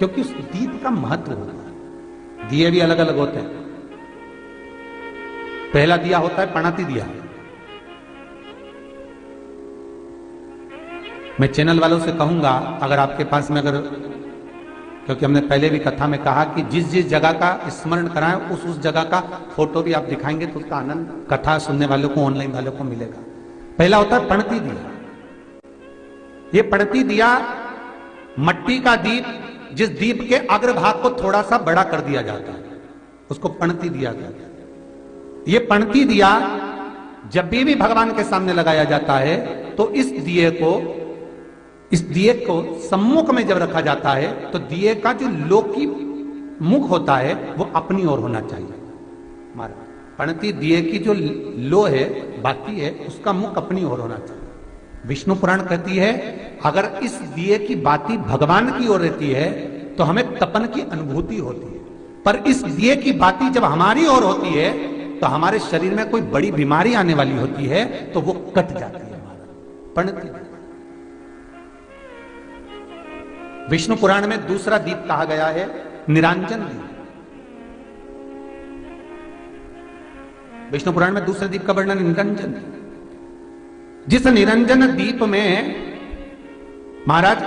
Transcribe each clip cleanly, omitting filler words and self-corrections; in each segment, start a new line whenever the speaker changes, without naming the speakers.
क्योंकि उस दीप का महत्व होता है। दिए भी अलग अलग होते हैं। पहला दिया होता है पणती दिया। मैं चैनल वालों से कहूंगा, अगर आपके पास में क्योंकि हमने पहले भी कथा में कहा कि जिस जिस जगह का स्मरण कराएं उस जगह का फोटो भी आप दिखाएंगे तो उसका आनंद कथा सुनने वालों को, ऑनलाइन वालों को मिलेगा। पहला होता है पणती दिया। ये पणती दिया मट्टी का दीप, जिस दीप के अग्रभाग को थोड़ा सा बड़ा कर दिया जाता है, उसको पणती दिया जाता है। ये पणती दिया जब भी भगवान के सामने लगाया जाता है तो इस दिए को सम्मुख में जब रखा जाता है तो दिए का जो लोकी मुख होता है वो अपनी ओर होना चाहिए। हमारा पणती दिए की जो लो है, बाती है, उसका मुख अपनी ओर होना चाहिए। विष्णु पुराण कहती है अगर इस दिए की बाती भगवान की ओर रहती है तो हमें तपन की अनुभूति होती है, पर इस दिए की बाती जब हमारी ओर होती है तो हमारे शरीर में कोई बड़ी बीमारी आने वाली होती है तो वो कट जाती है। हमारा पणती विष्णु पुराण में दूसरा दीप कहा गया है निरंजन दीप। विष्णु पुराण में दूसरे दीप का वर्णन निरंजन दीप। जिस निरंजन दीप में महाराज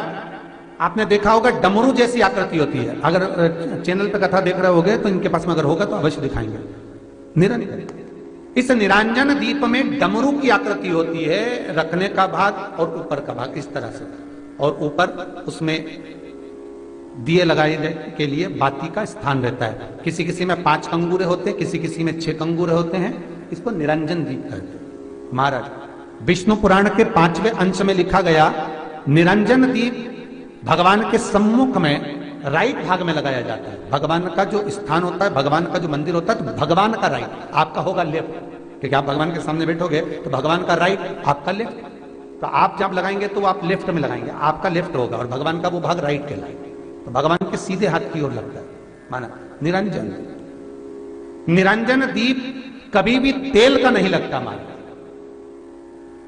आपने देखा होगा डमरू जैसी आकृति होती है। अगर चैनल पे कथा देख रहे होगे तो इनके पास में अगर होगा तो अवश्य दिखाएंगे। निरंजन, इस निरंजन दीप में डमरू की आकृति होती है, रखने का भाग और ऊपर का भाग इस तरह से, और ऊपर उसमें दिए लगाए के लिए बाती का स्थान रहता है। किसी किसी में 5 कंगूरे होते हैं, किसी किसी में 6 कंगूरे होते हैं। इसको निरंजन दीप कहते हैं। महाराज विष्णु पुराण के 5वें अंश में लिखा गया निरंजन दीप भगवान के सम्मुख में राइट भाग में लगाया जाता है। भगवान का जो स्थान होता है, भगवान का जो मंदिर होता है, तो भगवान का राइट, आपका होगा लेफ्ट, क्योंकि आप भगवान के सामने बैठोगे तो भगवान का राइट, आपका लेफ्ट। तो आप जब लगाएंगे तो आप लेफ्ट में लगाएंगे, आपका लेफ्ट होगा और भगवान का वो भाग राइट कहलाएगा। तो भगवान के सीधे हाथ की ओर लगता है। माना निरंजन, निरंजन दीप कभी भी तेल का नहीं लगता। माना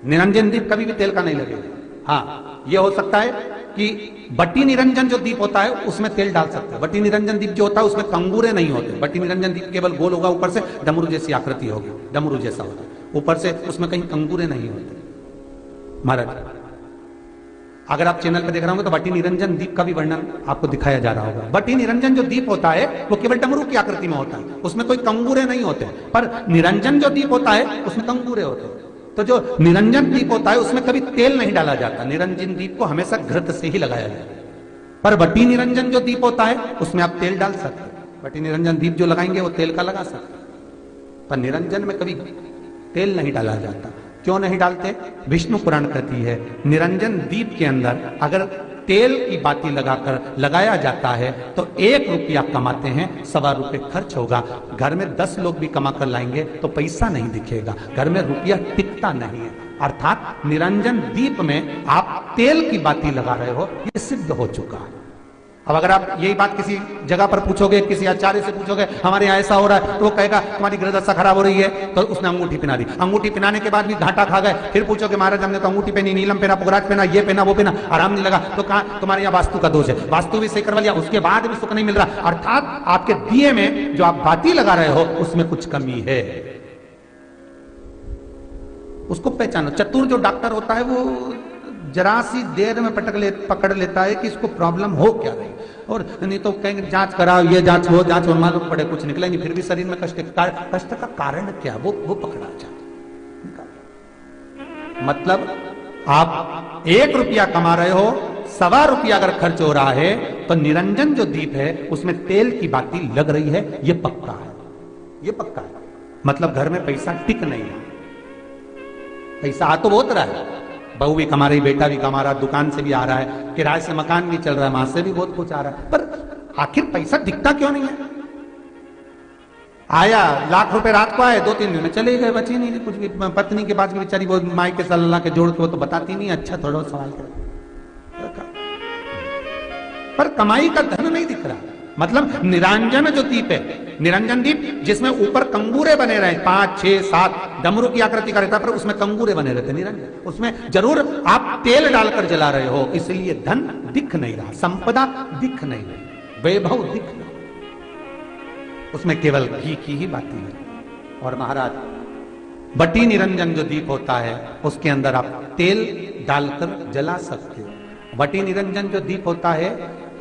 निरंजन दीप कभी भी तेल का नहीं लगेगा। हाँ, यह हो सकता है कि बटी निरंजन जो दीप होता है उसमें तेल डाल सकते हैं। बटी निरंजन दीप जो होता है उसमें कंगूरे नहीं होते। बटी निरंजन दीप केवल गोल होगा, ऊपर से डमरू जैसी आकृति होगी, डमरू जैसा होता है, ऊपर से उसमें कहीं कंगूरे नहीं होते। महाराज अगर आप चैनल पर देख रहे होंगे तो बटी निरंजन दीप का भी वर्णन आपको दिखाया जा रहा होगा। बटी निरंजन जो दीप होता है वो केवल डमरू की आकृति में होता है, उसमें कोई कंगूरे नहीं होते। पर निरंजन जो दीप होता है उसमें कंगूरे होते हैं। तो जो निरंजन दीप होता है उसमें कभी तेल नहीं डाला जाता। निरंजन दीप को हमेशा घृत से ही लगाया जाता है। पर बटी निरंजन जो दीप होता है उसमें आप तेल डाल सकते हैं। बटी निरंजन दीप जो लगाएंगे वो तेल का लगा सकते हैं, पर निरंजन में कभी तेल नहीं डाला जाता। क्यों नहीं डालते? विष्णु पुराण कहती है निरंजन दीप के अंदर अगर तेल की बाती लगाया जाता है तो 1 रुपया कमाते हैं, 1.25 रुपये खर्च होगा। घर में 10 लोग भी कमा कर लाएंगे तो पैसा नहीं दिखेगा, घर में रुपया टिकता नहीं है। अर्थात निरंजन दीप में आप तेल की बाती लगा रहे हो, ये सिद्ध हो चुका है। अब अगर आप यही बात किसी जगह पर पूछोगे, किसी आचार्य से पूछोगे हमारे यहाँ ऐसा हो रहा है, तो वो कहेगा तुम्हारी ग्रह दशा खराब हो रही है, तो उसने अंगूठी पहना दी। अंगूठी पहनाने के बाद भी घाटा खा गए। फिर पूछोगे महाराज हमने तो अंगूठी पहनी, नीलम पहना, पुगराज पहना, ये पहना, वो पहना, आराम नहीं लगा, तो कहा तुम्हारे यहाँ वास्तु का दोष है। वास्तु भी सही करवा लिया, उसके बाद भी सुख नहीं मिल रहा। अर्थात आपके दिए में जो आप बाती लगा रहे हो उसमें कुछ कमी है, उसको पहचानो। चतुर जो डॉक्टर होता है वो जरा सी देर में पकड़ लेता है कि इसको प्रॉब्लम हो क्या रही, और नहीं तो कहेंगे जांच कराओ, ये जांच वो जांच, और मालूम पड़े कुछ निकला नहीं, फिर भी शरीर में कष्ट का कारण क्या वो पकड़ा जाता। मतलब आप 1 रुपया कमा रहे हो, 1.25 रुपया अगर खर्च हो रहा है तो निरंजन जो दीप है उसमें तेल की बाती लग रही है, ये पक्का है, ये पक्का है। मतलब घर में पैसा टिक नहीं है। पैसा आ तो बहुत रहा है, बहू भी कमा रही, बेटा भी कमा रहा, दुकान से भी आ रहा है, किराए से मकान भी चल रहा है, वहां से भी बहुत कुछ आ रहा है, पर आखिर पैसा दिखता क्यों नहीं है? आया 1 लाख रुपए रात को आए, 2-3 दिन में चले गए, बची नहीं कुछ भी। पत्नी के पास की बेचारी वो माई के सल्ला के जोड़ के वो तो बताती नहीं, अच्छा थोड़ा सवाल कर, पर कमाई का धन नहीं दिख रहा। मतलब निरंजन जो दीप है, निरंजन दीप जिसमें ऊपर कंगूरे बने रहे, 5, 6, 7 डमरू की आकृति का रहता, पर उसमें कंगूरे बने रहते निरंजन, उसमें जरूर आप तेल डालकर जला रहे हो, इसलिए धन दिख नहीं रहा, संपदा दिख नहीं रही। वैभव दिख, उसमें केवल घी की ही बातें हैं। और महाराज बटी निरंजन जो दीप होता है उसके अंदर आप तेल डालकर जला सकते हो। बटी निरंजन जो दीप होता है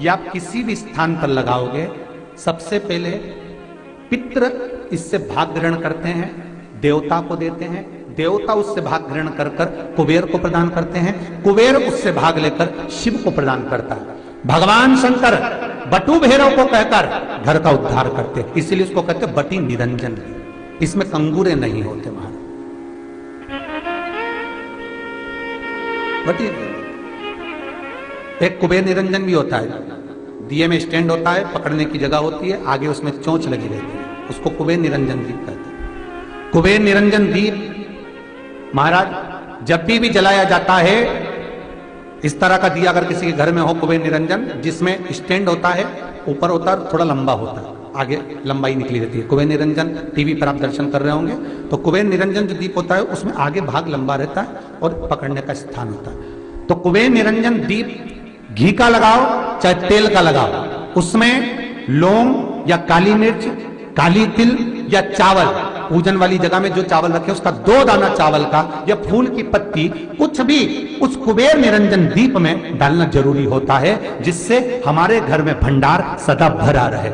ये आप किसी भी स्थान पर लगाओगे, सबसे पहले पितृ इससे भाग ग्रहण करते हैं, देवता को देते हैं, देवता उससे भाग ग्रहण कर कर कुबेर को प्रदान करते हैं, कुबेर उससे भाग लेकर शिव को प्रदान करता है। भगवान शंकर बटु भैरव को कहकर घर का उद्धार करते हैं, इसीलिए उसको कहते हैं बटी निरंजन। इसमें कंगूरे नहीं होते महाराज। बटी एक कुबेर निरंजन भी होता है, दिए में स्टैंड होता है, पकड़ने की जगह होती है, आगे उसमें चोंच लगी रहती है, उसको कुबेर निरंजन दीप कहते हैं। कुबेर निरंजन दीप महाराज जब भी जलाया जाता है, इस तरह का दिया अगर किसी के घर में हो कुबेर निरंजन, जिसमें स्टैंड होता है, ऊपर होता है, थोड़ा लंबा होता है, आगे लंबाई निकली रहती है। कुबेर निरंजन टीवी पर आप दर्शन कर रहे होंगे, तो कुबेर निरंजन जो दीप होता है उसमें आगे भाग लंबा रहता है और पकड़ने का स्थान होता है। तो कुबेर निरंजन दीप घी का लगाओ चाहे तेल का लगाओ, उसमें लौंग या काली मिर्च, काली तिल या चावल, पूजन वाली जगह में जो चावल रखे उसका 2 दाना चावल का या फूल की पत्ती, कुछ भी उस कुबेर निरंजन दीप में डालना जरूरी होता है, जिससे हमारे घर में भंडार सदा भरा रहे।